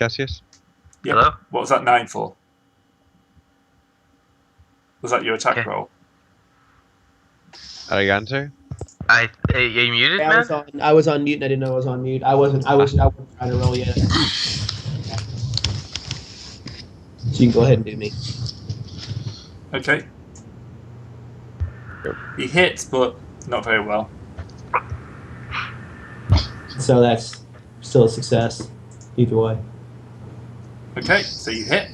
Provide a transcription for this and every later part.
Cassius? Yep. Hello? What was that 9 for? Was that your attack Okay. roll? Ariganto? Are you muted, man? I was on mute and I didn't know I was on mute. I wasn't trying to roll yet. So you can go ahead and do me. Okay. Yep. He hits, but not very well. So that's still a success, either way. Okay, so you hit.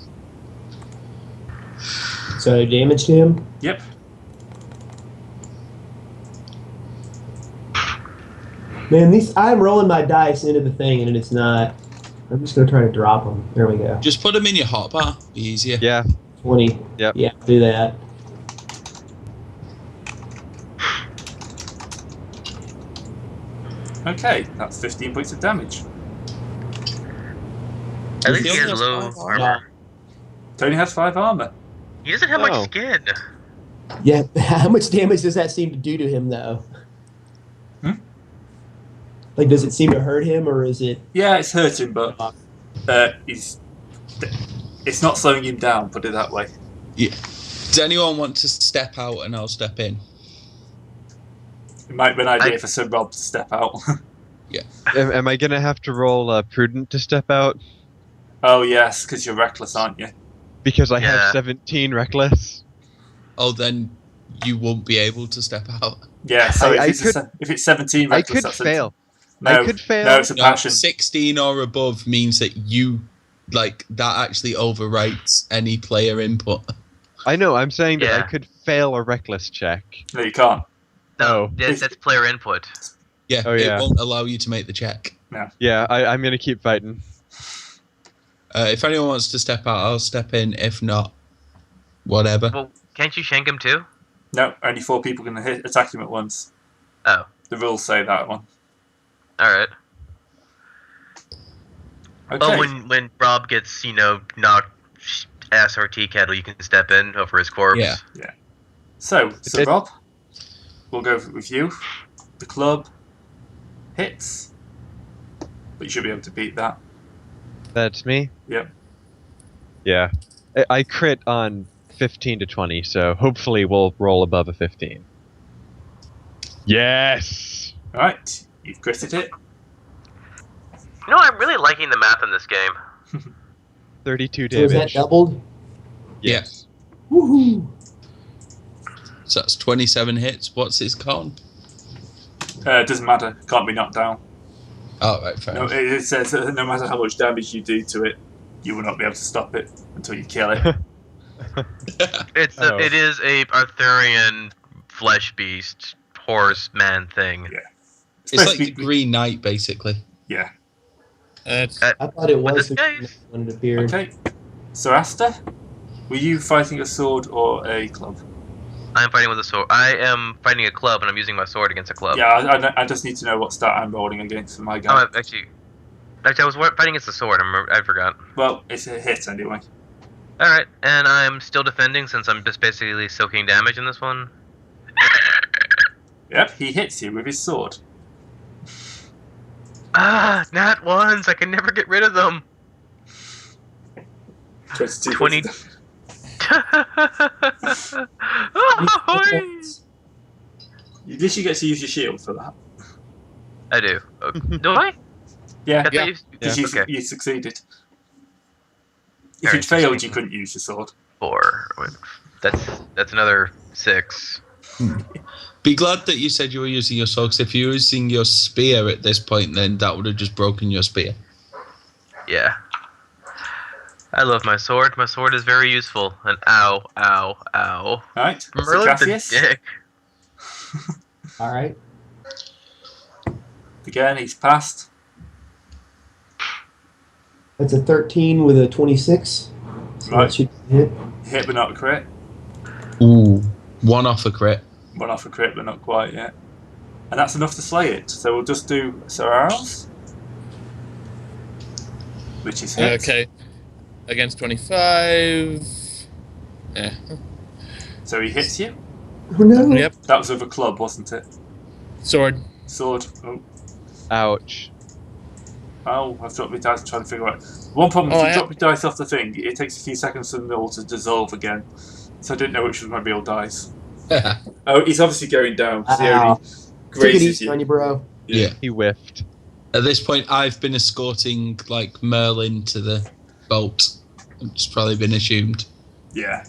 So damage to him? Yep. Man, I'm rolling my dice into the thing and it's not. I'm just gonna try to drop them. There we go. Just put them in your hotbar. Be easier. Yeah. 20. Yep. Yeah, do that. Okay, that's 15 points of damage. At least He he has only low has 5 armor. Tony has 5 armor. He doesn't have No. much skin. Yeah, how much damage does that seem to do to him, though? Like, does it seem to hurt him, or is it... Yeah, it's hurting, but it's not slowing him down, put it that way. Yeah. Does anyone want to step out and I'll step in? It might be an idea for Sir Rob to step out. Am I gonna have to roll prudent to step out? Oh, yes, because you're reckless, aren't you? Because I Yeah. have 17 reckless. Oh, then you won't be able to step out. Yeah, so I if it's 17 I reckless, could that's fail. No, I could fail. No, it's a No, passion. 16 or above means that you, like, that actually overwrites any player input. I know, I'm saying that Yeah. I could fail a reckless check. No, you can't. Oh. That's player input. Yeah, Oh, yeah. it won't allow you to make the check. Yeah, I'm gonna keep fighting. If anyone wants to step out, I'll step in. If not, whatever. Well, can't you shank him too? No, only 4 people can attack him at once. Oh, The rules say that one. alright. Okay. Oh, when Rob gets, knocked ass or tea kettle, you can step in over his corpse. Yeah. So It- Rob, we'll go with you. The club hits, but you should be able to beat that. That's me? Yep. Yeah. I crit on 15 to 20, so hopefully we'll roll above a 15. Yes! All right, you've critted it. I'm really liking the math in this game. 32 So is damage. that doubled? Yes. Woohoo! So that's 27 hits. What's his con? It doesn't matter. Can't be knocked down. Oh, right, fair No, enough. it says that no matter how much damage you do to it, you will not be able to stop it until you kill it. Oh. It is a Arthurian flesh beast horse man thing. Yeah. It's like supposed the to be- Green Knight, basically. Yeah. I thought it But was this guy- when it appeared. Okay. So Asta, were you fighting a sword or a club? I'm fighting with a sword. I am fighting a club, and I'm using my sword against a club. Yeah, I just need to know what stat I'm rolling against for my guy. Oh, actually, I was fighting against a sword. I forgot. Well, it's a hit anyway. All right, and I'm still defending since I'm just basically soaking damage in this one. Yep, he hits you with his sword. Nat ones. I can never get rid of them. 22 20. You literally get to use your shield for that. I do. Do I? Yeah, I thought you- because Okay. you succeeded. If Very you'd failed, interesting. you couldn't use your sword. 4. That's another 6. Be glad that you said you were using your sword, 'cause if you were using your spear at this point, then that would have just broken your spear. Yeah. I love my sword. My sword is very useful. And ow, ow, ow. Right, so Merlin the Cassius, dick. All right. again, he's passed. That's a 13 with a 26. So Right. that should hit. Hit but not a crit. Ooh. One off a crit. One off a crit, but not quite yet. And that's enough to slay it. So we'll just do Sir Arles, which is hit. Okay. Against 25. Yeah. So he hits you. Oh no! Yep. That was with a club, wasn't it? Sword. Sword. Oh. Ouch. Oh, I've dropped my dice trying to figure out. One problem, if you drop your dice off the thing, it takes a few seconds for them all to dissolve again. So I didn't know which was my real dice. Oh, he's obviously going down because he only Took it grazes easy on you, bro. Yeah. He whiffed. At this point, I've been escorting like Merlin to the boat. It's probably been assumed. Yeah.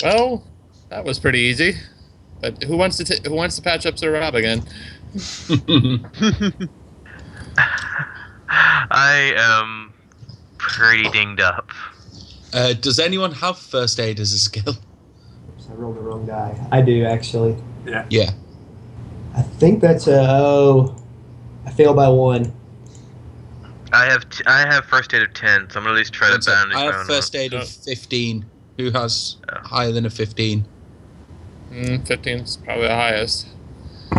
Well, that was pretty easy. But who wants to patch up Sir Rob again? I am pretty dinged up. Does anyone have first aid as a skill? I rolled the wrong die. I do, actually. Yeah. I think that's I failed by 1. I have first aid of 10, so I'm gonna at least try to bandage I my have own first aid of 15. Who has higher than a 15? 15's probably the highest.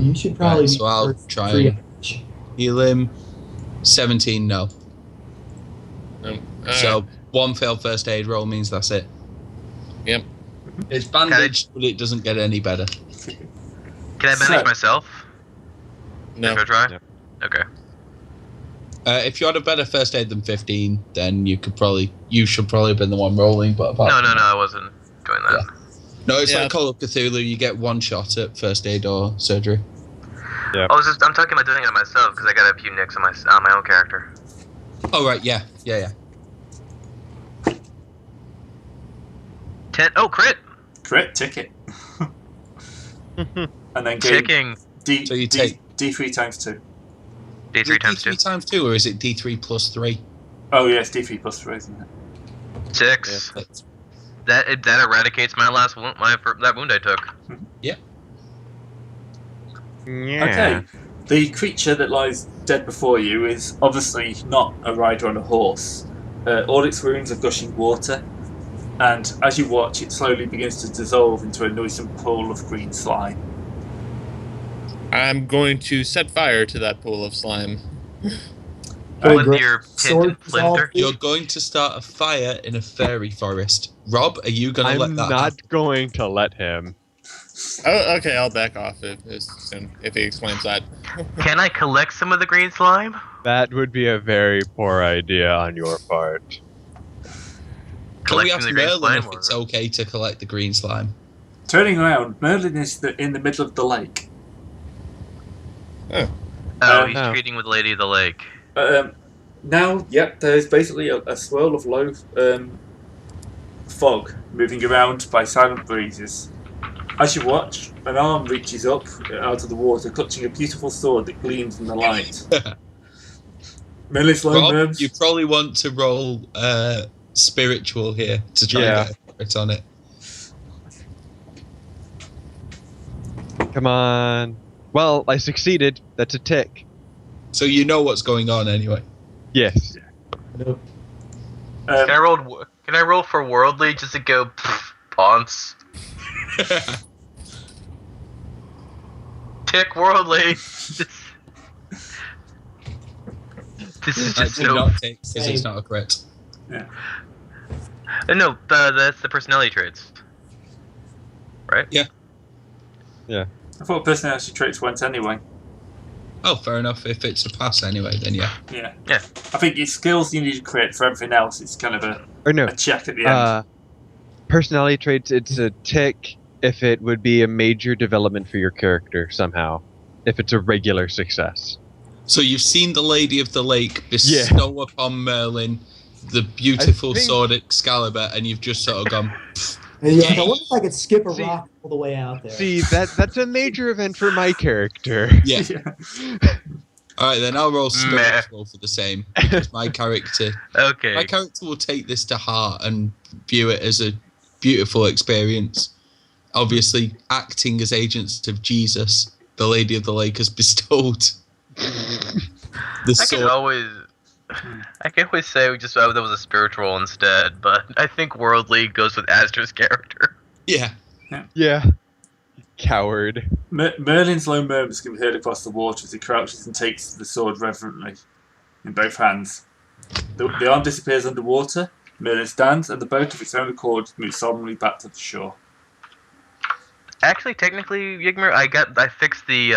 You should probably. Right, so I'll try and heal him. 17, no. So 1 failed first aid roll means that's it. Yep. It's bandaged, but it doesn't get any better. Can I bandage myself? No. If I try? No. Okay. If you had a better first aid than 15, then you should probably have been the one rolling. But apart No, from that- I wasn't doing that. Yeah. No, it's Yeah. like Call of Cthulhu. You get 1 shot at first aid or surgery. I'm talking about doing it myself because I got a few nicks on my own character. Oh right, yeah. 10. Oh, crit! Crit, ticket. And then gain Ticking. So you take D3 times 2. D3 times 2. D3 times 2, or is it D3 plus 3? Oh, yeah, it's D3 plus 3, isn't it? 6. Yeah. That eradicates my last wound, that wound I took. Yeah. Okay. The creature that lies dead before you is obviously not a rider on a horse. All its wounds are gushing water, and as you watch, it slowly begins to dissolve into a noisome pool of green slime. I'm going to set fire to that pool of slime. With your pit Sword and flinter. You're going to start a fire in a fairy forest. Rob, are you going to let I'm that not happen? going to let him. Oh, okay, I'll back off if he explains that. Can I collect some of the green slime? That would be a very poor idea on your part. Can we Collecting ask the green Merlin slime if it's okay to collect the green slime? Turning around, Merlin is in the middle of the lake. Oh, he's no. treating with Lady of the Lake. Now, yep, there's basically a swirl of low fog moving around by silent breezes. As you watch, an arm reaches up out of the water, clutching a beautiful sword that gleams in the light. Merlin's low Rob, nerves. you probably want to roll spiritual here to try and get a crit on it. Come on. Well, I succeeded. That's a tick. So you know what's going on anyway. Yes. Nope. Can I roll for worldly just to go ponce? Tick worldly. This is I just do so. not take because it's not a crit. No, that's the personality traits. Right? I thought personality traits went anyway. Oh, fair enough. If it's a pass anyway, then yeah. Yeah. Yeah. I think it's skills you need to create. For everything else, it's kind of Or no. a check at the end. Personality traits, it's a tick if it would be a major development for your character somehow. If it's a regular success. So you've seen the Lady of the Lake bestow upon Merlin the beautiful think- sword Excalibur, and you've just sort of gone. And yeah, I wonder if I could skip a rock all the way out there. See, that's a major event for my character. Yeah. All right, then I'll roll spiritual for the same. Because my character Okay. will take this to heart and view it as a beautiful experience. Obviously, acting as agents of Jesus, the Lady of the Lake has bestowed the sword. I can always say that was a spiritual instead, but I think worldly goes with Aster's character. Yeah. Yeah. Coward. Merlin's low murmurs can be heard across the water as he crouches and takes the sword reverently in both hands. The arm disappears underwater. Merlin stands, and the boat of its own accord moves solemnly back to the shore. Actually, technically, Yigmer, I fixed the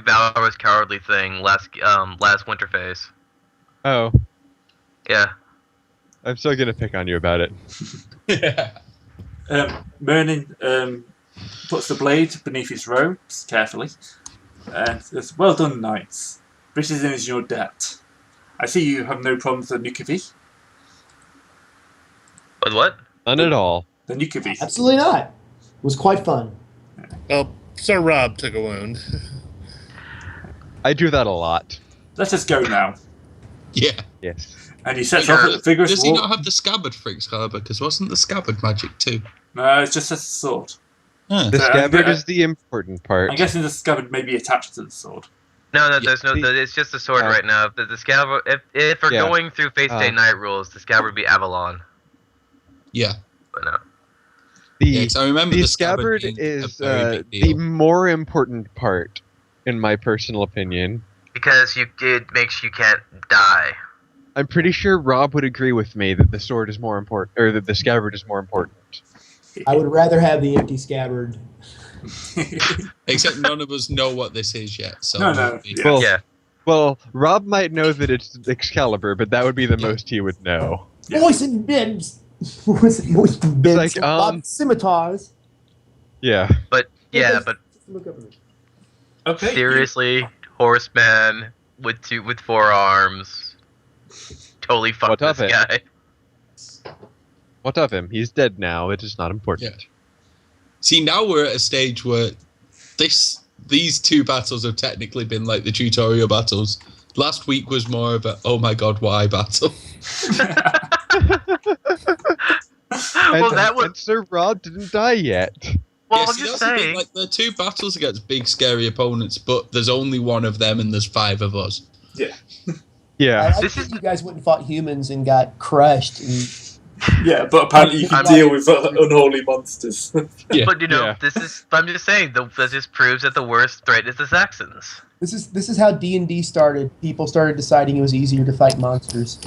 Valorous Cowardly thing last winter phase. Oh, Yeah. I'm still gonna pick on you about it. Yeah. Merlin puts the blade beneath his robes carefully and says, "Well done, knights. Britain is your debt. I see you have no problems with the Nukavi." With what? None at all. The Nukavi. Absolutely not. It was quite fun. Well, Sir Rob took a wound. I do that a lot. Let us go now. Yeah. Yes. And he sets off at a vigorous Does he walk. not have the scabbard for Excalibur? Because wasn't the scabbard magic too? No, it's just a sword. Huh. The So, scabbard is the important part. I'm guessing the scabbard may be attached to the sword. No, Yeah, there's no. see- It's just the sword Oh. right now. The scabbard. If we're Yeah. going through Face Day Night rules, the scabbard would be Avalon. Yeah. But no. Yeah, The 'cause I remember the the scabbard being is a very big the deal. more important part, in my personal opinion. Because it makes you can't die. I'm pretty sure Rob would agree with me that the sword is more important, or that the scabbard is more important. I would rather have the empty scabbard. Except none of us know what this is yet. So No. we- Yeah. Well, Yeah. Well, Rob might know that it's Excalibur, but that would be the Yeah. most he would know. Yeah. Moisten bibs. Moisten bibs. like, Scimitars. Yeah. But yeah, but Look up at me. Okay. seriously, horseman with 4 arms. Totally fucked What of this it? guy. What of him? He's dead now. It is not important. See, now we're at a stage where these two battles have technically been like the tutorial battles. Last week was more of a oh my god why battle. Well, that was. And Sir Rob didn't die yet. Well, Yeah, I'm see, just that's the thing, saying. like there are two battles against big scary opponents, but there's only one of them and there's 5 of us. Yeah. I Yeah. like This that is- you guys went and fought humans and got crushed. And Yeah, but apparently you can I'm- deal with unholy monsters. Yeah. But you know, Yeah. this is. I'm just saying. This just proves that the worst threat is the Saxons. this is how D&D started. People started deciding it was easier to fight monsters.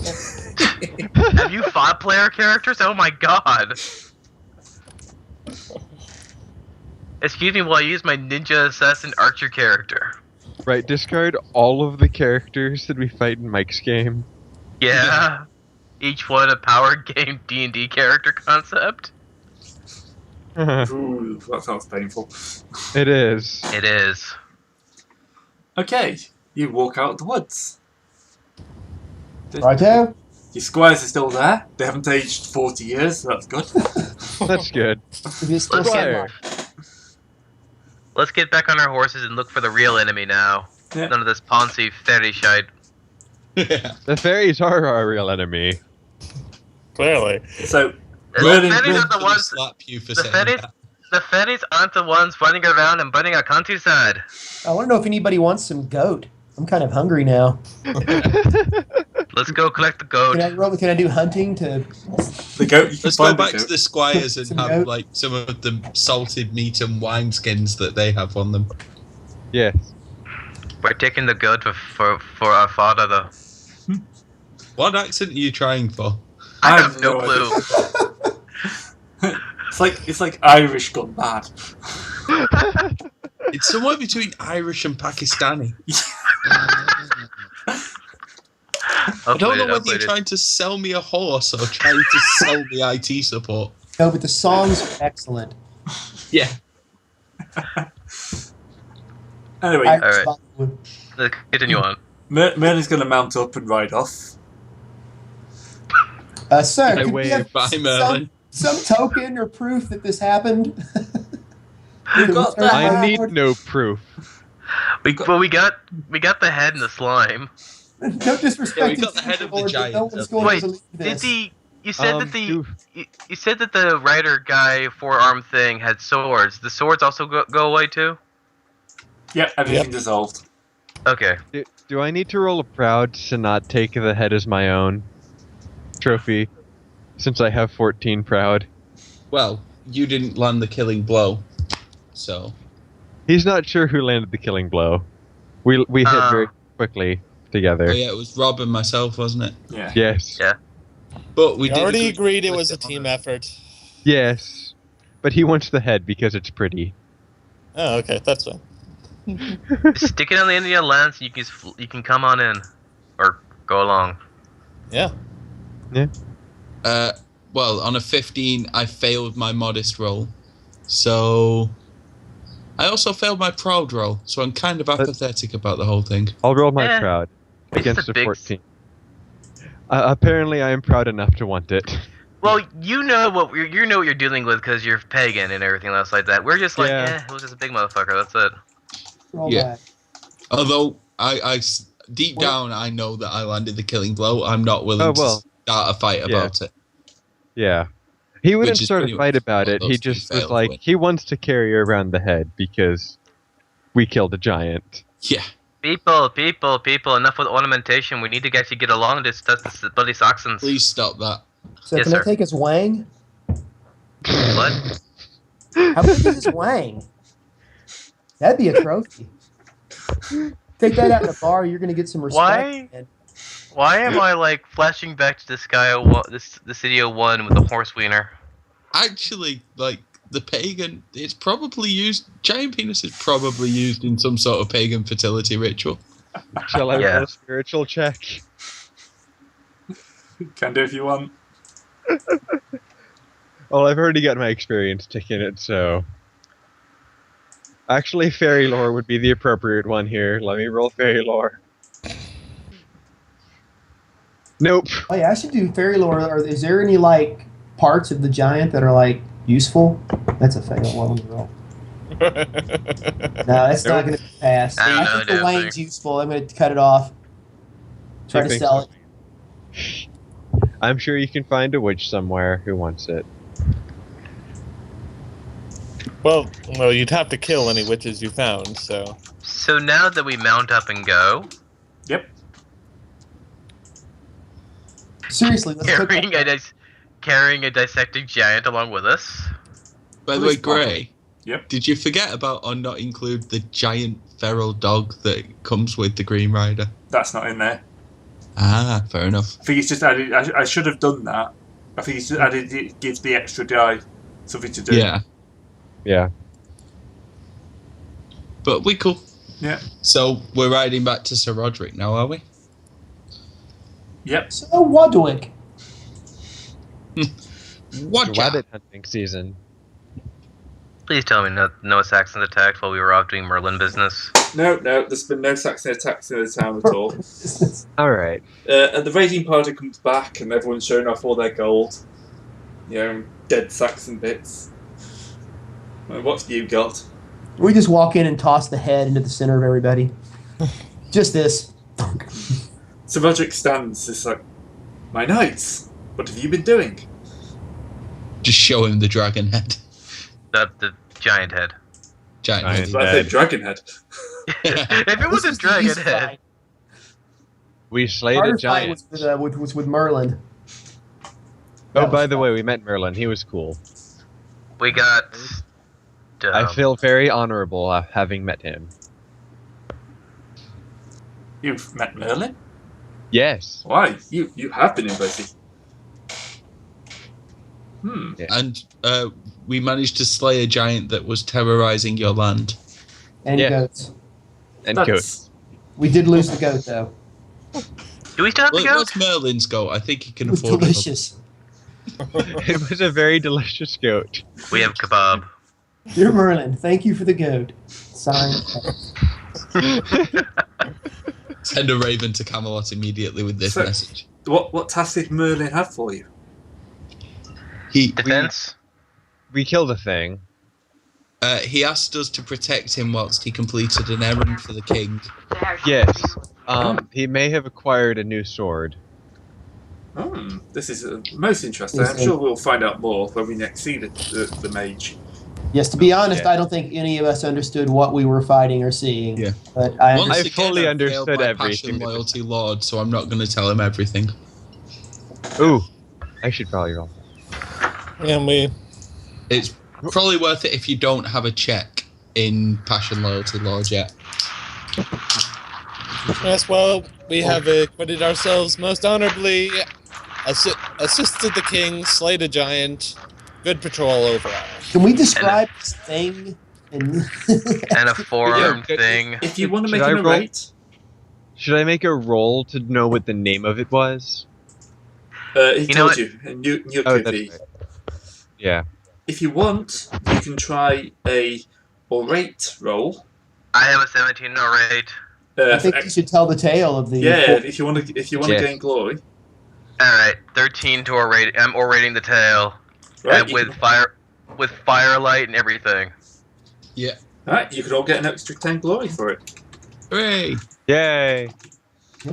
Have you fought player characters? Oh my god. Excuse me while I use my ninja assassin archer character. Right, discard all of the characters that we fight in Mike's game. Yeah. Each one a power game D&D character concept. It Ooh, that sounds painful. is. It is. Okay, you walk out of the woods. Righto? Your squires are still there. They haven't aged 40 years, so that's good. That's good. If you still Squire. Let's get back on our horses and look for the real enemy now. Yeah. None of this Ponzi fairy shite. Yeah. The fairies are our real enemy. Clearly. So, The Merlin- fairies are the Gonna ones. slap you for The saying fairies, that. the fairies aren't the ones running around and burning our countryside. I want to know if anybody wants some goat. I'm kind of hungry now. Let's go collect the goat. Can I do hunting to? the goat, you can Let's go find back the to goat. the squires and Some have goat. like some of the salted meat and wine skins that they have on them. Yes. We're taking the goat for our father, though. What accent are you trying for? I have no clue. It's like Irish gone bad. It's somewhere between Irish and Pakistani. I don't know whether you're trying to sell me a horse or trying to sell me IT support. No, but the songs are excellent. Yeah. Anyway, Irish Alright. Bollywood. Let's continue on. Merlin's going to mount up and ride off. Sir, I could we wave. have Bye, Merlin. some token or proof that this happened? We've got that. I need no proof. We got the head and the slime. No disrespect. Yeah, we to got the head of the Lord, but giant, No one's so- going Wait, to believe did this. the you said that the do- you said that the rider guy 4-arm thing had swords. The swords also go away too. Yep, everything dissolved. Okay. Do I need to roll a proud to not take the head as my own trophy, since I have 14 proud? Well, you didn't land the killing blow, so He's not sure who landed the killing blow. We hit very quickly together. oh, yeah, it was Rob and myself, wasn't it? Yeah. Yes. Yeah. But we We already agree agreed it with was a it on team the- effort. Yes. But he wants the head because it's pretty. Oh, okay, that's fine. Stick it on the end of your lance. You can come on in, or go along. Yeah. Well, on a 15, I failed my modest roll. So I also failed my proud roll. So I'm kind of apathetic about the whole thing. I'll roll my Eh, proud it's against a a big 14. Apparently, I am proud enough to want it. Well, you know what you're dealing with because you're pagan and everything else like that. We're just like, Yeah. it was just a big motherfucker. That's it. Roll Yeah. back. Although deep down, I know that I landed the killing blow. I'm not willing to start a fight about it. Yeah. He wouldn't Which is start pretty a fight much about what it. He those two just was failed like, with. he wants to carry her around the head because we killed a giant. Yeah. People, enough with ornamentation. We need to actually get along to test the bloody Saxons. Please stop that. So Yes, can I sir. take his wang? What? How big is his wang? That'd be a trophy. Take that out in a bar, you're gonna get some respect. Why? man. Why am I like flashing back to the city of one with the horse wiener? Actually, like, the pagan, it's probably used, giant penis is probably used in some sort of pagan fertility ritual. Shall I Yeah. roll a spiritual check? Can do if you want. Well, I've already got my experience tick in it, so... Actually, fairy lore would be the appropriate one here. Let me roll fairy lore. Nope. Oh yeah, I should do fairy lore. Is there any like parts of the giant that are like useful? That's a fail. Well, let me roll. No, that's not going to pass. I don't I know, think the dude. wang's useful. I'm going to cut it off. Try You to think sell so? it. I'm sure you can find a witch somewhere who wants it. Well, you'd have to kill any witches you found, so. So now that we mount up and go, Yep. Seriously, let's cook carrying a dissecting giant along with us. By the Who's way, Gray, Yep. did you forget about or not include the giant feral dog that comes with the Green Rider? That's not in there. Ah, fair enough. I think it's just added. I should have done that. I think it's just added. It gives the extra die something to do. Yeah, Yeah. but we cool. Yeah. So we're riding back to Sir Roderick now, are we? Yep. So Wadwick. What? Rabbit hunting season. Please tell me no Saxons attacked while we were off doing Merlin business. No. There's been no Saxon attacks in the town at all. Alright. And the raiding party comes back, and everyone's showing off all their gold. You know, dead Saxon bits. What have you got? We just walk in and toss the head into the center of everybody. Just this. So Roderick stands. It's like, my knights. What have you been doing? Just show him the dragon head. The giant head. Giant Giant head. So I said dragon head. If it was a This the dragon easy head, fight. We slayed Harder a giant. fight was with Merlin. Oh, That by was the fun. way, we met Merlin. He was cool. we got. I feel very honorable having met him. You've met Merlin? Yes. Why? You have been in Boise. Yeah. And we managed to slay a giant that was terrorizing your land. And Yeah. goats. And That's- goats. We did lose the goat though. Do we still have Well, to it go? was Merlin's goat. I think he can It was afford delicious. It was a very delicious goat. We have kebab. Dear Merlin, thank you for the goat. Signed. Send a raven to Camelot immediately with this So- message. What task did Merlin have for you? Defense? We killed a thing. He asked us to protect him whilst he completed an errand for the king. Yes. He may have acquired a new sword. This is most interesting. Yes, I'm sure we'll find out more when we next see the mage. Yes, to be honest, Yeah. I don't think any of us understood what we were fighting or seeing. Yeah. But I Once I again, fully failed understood my everything. Passion, loyalty, Lord, so I'm not going to tell him everything. Ooh. I should probably roll. And It's probably worth it if you don't have a check in Passion, Loyalty, Lord yet. yes, well, we have acquitted ourselves most honorably, assisted the king, slayed a giant, good patrol overall. Can we describe this thing And And a forearm Yeah, thing. If you want to Should make I a roll? narrate, Should I make a roll to know what the name of it was? he You know told what? you, and you Oh, could that's be. right. Yeah. If you want, you can try a orate roll. I have a 17 rate. I think you should tell the tale of the. Yeah, if you want to Yes. gain glory, Alright, 13 to orate. I'm orating the tale. right? And with firelight and everything. Yeah. Right, you could all get an extra 10 glory for it. Hooray! Yay.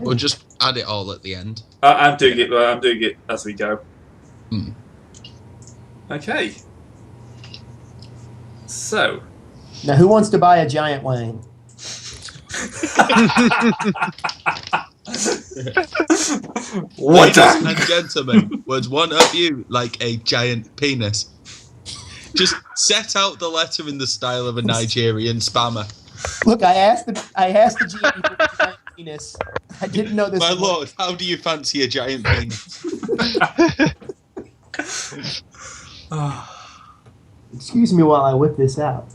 Or just add it all at the end. I'm doing it. I'm doing it as we go. Hmm. Okay. So. Now, who wants to buy a giant Wayne? What? Ladies and gentlemen, would one of you like a giant penis? Just set out the letter in the style of a Nigerian spammer. Look, I asked the GM for a giant penis. I didn't know this. My was- lord, how do you fancy a giant penis? Excuse me while I whip this out.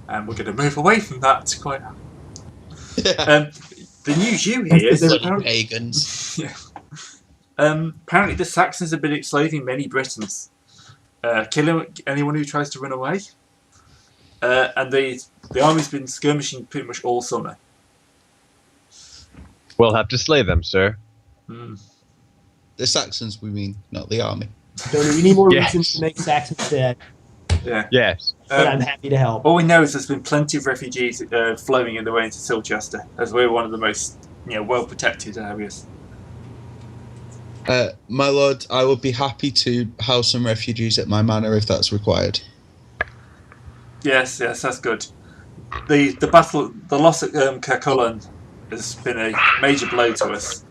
And we're going to move away from that quite. Yeah. The news you hear is Bloody apparently, pagans. yeah. Apparently the Saxons have been enslaving many Britons, killing anyone who tries to run away. And the army's been skirmishing pretty much all summer. We'll have to slay them, sir. The Saxons, we mean, not the army. Don't need any more Yes. reasons to make Saxons dead, Yeah. Yes. but I'm happy to help. All we know is there's been plenty of refugees flowing in the way into Silchester, as we're one of the most well protected areas. My lord, I would be happy to house some refugees at my manor if that's required. Yes, that's good. The loss at Kirkullen has been a major blow to us.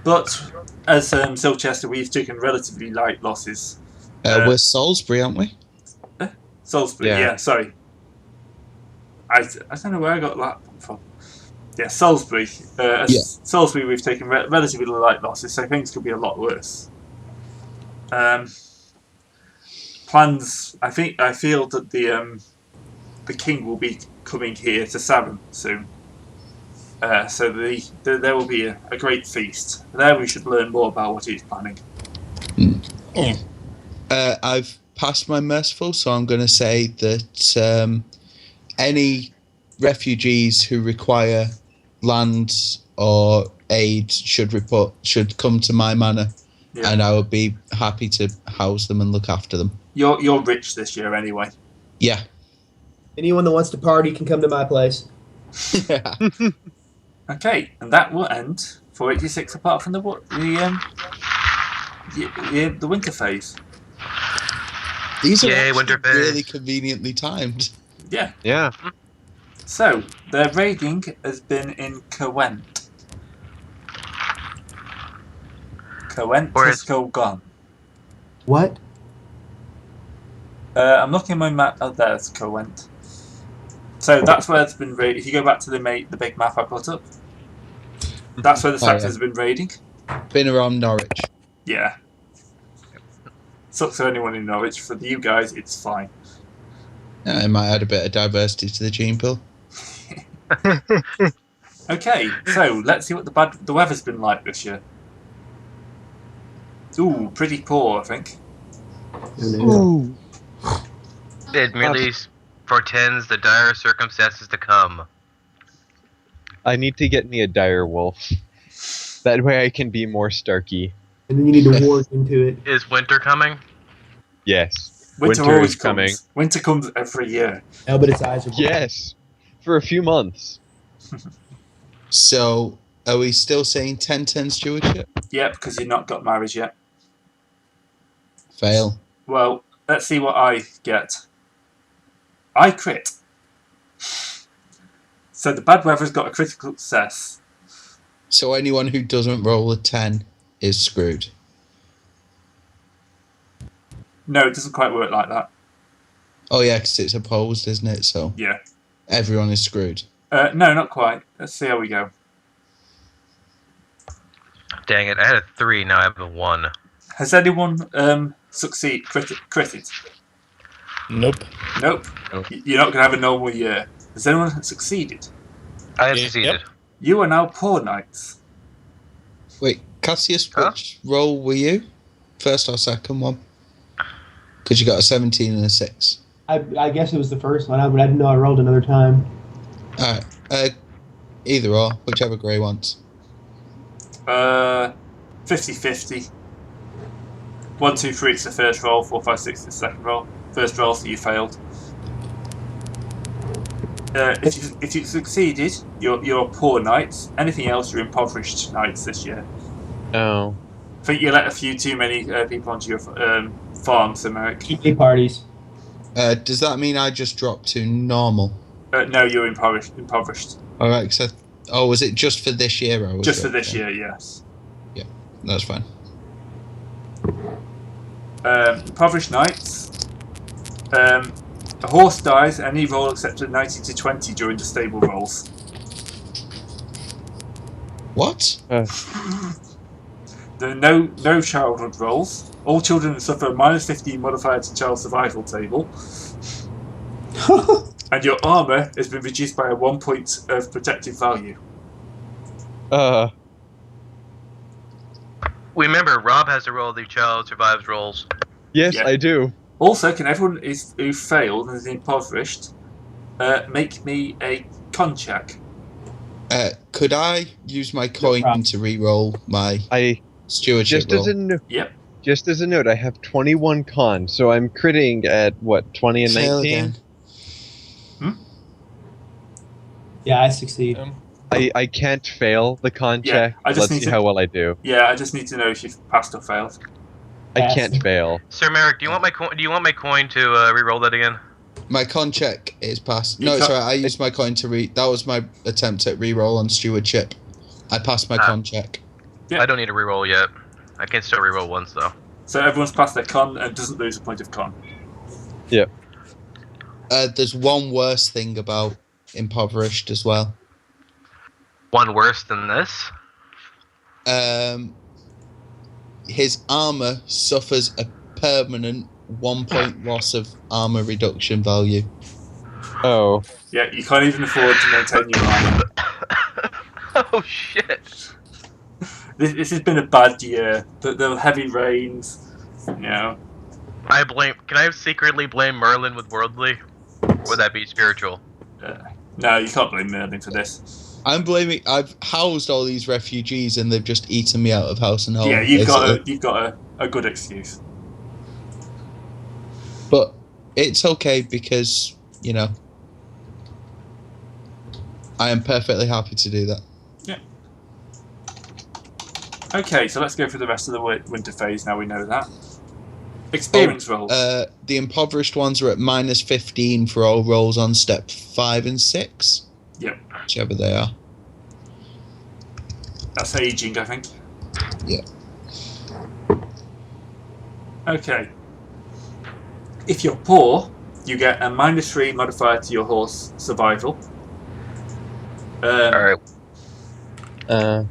But as Silchester, we've taken relatively light losses. We're Salisbury, aren't we? Salisbury, Yeah. yeah, sorry. I don't know where I got that from. Yeah, Salisbury. Salisbury, we've taken relatively light losses, so things could be a lot worse. Plans. I feel that the king will be coming here to Sarum soon. So there will be a great feast. There we should learn more about what he's planning. I've passed my merciful, so I'm going to say that any refugees who require land or aid should come to my manor, and I would be happy to house them and look after them. You're rich this year anyway. Yeah. Anyone that wants to party can come to my place. Okay, and that will end 486 apart from the winter phase. These are Yay, actually winter phase. really conveniently timed. Yeah. Yeah. So, their raiding has been in Cowent. Cowent has gone. What? I'm looking at my map. Oh, there's Cowent. So that's where it's been raiding. If you go back to the big map I put up, that's where the Saxons have been raiding. Been around Norwich. Yeah. Sucks for anyone in Norwich. For you guys, it's fine. I might add a bit of diversity to the gene pool. Okay, so let's see what the weather's been like this year. Ooh, pretty poor, I think. Ooh. It merely portends the dire circumstances to come. I need to get me a dire wolf. That way I can be more Starky. And then you need to warp into it. Is winter coming? Yes. Winter Winter always is coming. comes. Winter comes every year. Oh, but its eyes are blue. Yes. For a few months. So, are we still saying 10-10 stewardship? Yeah, because you've not got married yet. Fail. Well, let's see what I get. I crit. So the bad weather's got a critical success. So anyone who doesn't roll a 10 is screwed. No, it doesn't quite work like that. Oh yeah, because it's opposed, isn't it? So Yeah. everyone is screwed. No, not quite. Let's see how we go. Dang it, I had a 3, now I have a 1. Has anyone critted? Nope. Nope. Nope. You're not going to have a normal year. Has anyone succeeded? I have Yep. succeeded. You are now poor knights. Wait, Cassius, Huh? which role were you? First or second one? Because you got a 17 and a 6. I guess it was the first one, but I didn't know I rolled another time. Alright. Either or, whichever Grey wants. 50-50. 1, 2, 3 it's the first roll, 4, 5, 6 the second roll. First roll, so you failed. If you succeeded, you're poor knights. Anything else, you're impoverished knights this year. Oh. I think you let a few too many people onto your farm, so Merrick. Too many parties. Does that mean I just dropped to normal? No, you're impoverished. Alright, was it just for this year? I was Just for dropped this to? year, yes. That's fine. Impoverished knights. A horse dies, any roll except a 90 to 20 during the stable rolls. What? There are no childhood rolls. All children suffer a -15 modifier to child survival table. And your armour has been reduced by 1 point of protective value. Remember, Rob has to roll the child survives rolls. Yes, Yeah. I do. Also, can everyone who failed and is impoverished make me a con check? Could I use my coin problem. to re-roll my I stewardship just roll? as a no- Yep. just as a note, I have 21 con, so I'm critting at what 20 and Fail 19. again. Yeah, I succeed. I can't fail the con Yeah, check. I just Let's need see to- how well I do. Yeah, I just need to know if you've passed or failed. I Pass. can't fail. Sir Merrick, do you want my coin? Do you want my coin to re-roll that again? My con check is passed. You No, can't- sorry, I used my coin to that was my attempt at re-roll on stewardship. I passed my con check. Yeah. I don't need to re-roll yet. I can still re-roll once though. So everyone's passed their con and doesn't lose a point of con. There's one worse thing about impoverished as well. One worse than this. His armor suffers a permanent 1 point loss of armor reduction value. Oh. Yeah, you can't even afford to maintain your armor. Oh shit! This has been a bad year. The heavy rains, you know. Can I secretly blame Merlin with worldly? Would that be spiritual? No, you can't blame Merlin for this. I've housed all these refugees and they've just eaten me out of house and home. Yeah, you've basically. got a good excuse. But it's okay because, you know, I am perfectly happy to do that. Yeah. Okay, so let's go through the rest of the winter phase now we know that. Experience rolls. The impoverished ones are at -15 for all rolls on step 5 and 6. Yep. Whichever they are. That's aging, I think. Yeah. Okay. If you're poor, you get a -3 modifier to your horse survival. All right. Uh.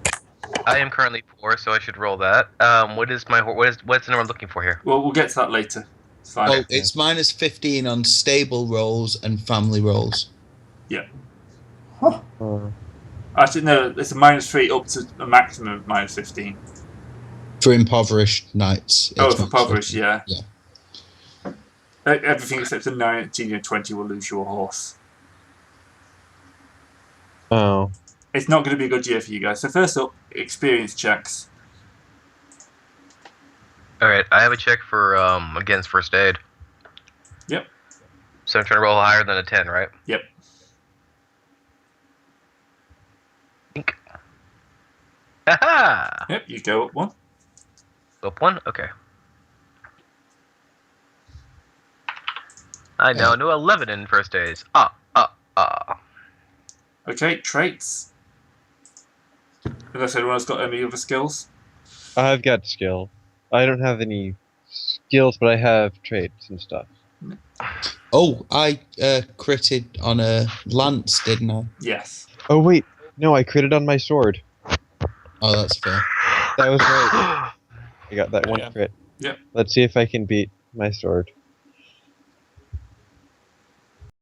I am currently poor, so I should roll that. What's the number I'm looking for here? Well, we'll get to that later. It's fine. Oh, it's -15 on stable rolls and family rolls. Actually, no, it's a -3 up to a maximum of -15. For impoverished knights. Oh, it's for impoverished, -15. yeah. Everything except a 19 and 20 will lose your horse. Oh. It's not going to be a good year for you guys. So first up, experience checks. All right, I have a check for against first aid. Yep. So I'm trying to roll higher than a 10, right? Yep. Ink. Haha! Yep, you go up one. Up one? Okay. I now know 11 in first aids. Okay, traits. Unless anyone else got any other skills. I've got skill. I don't have any skills, but I have traits and stuff. Oh, I critted on a lance, didn't I? Yes. Oh wait, no, I critted on my sword. Oh, that's fair. That was right. I got that one Yeah. crit. Yep. Let's see if I can beat my sword.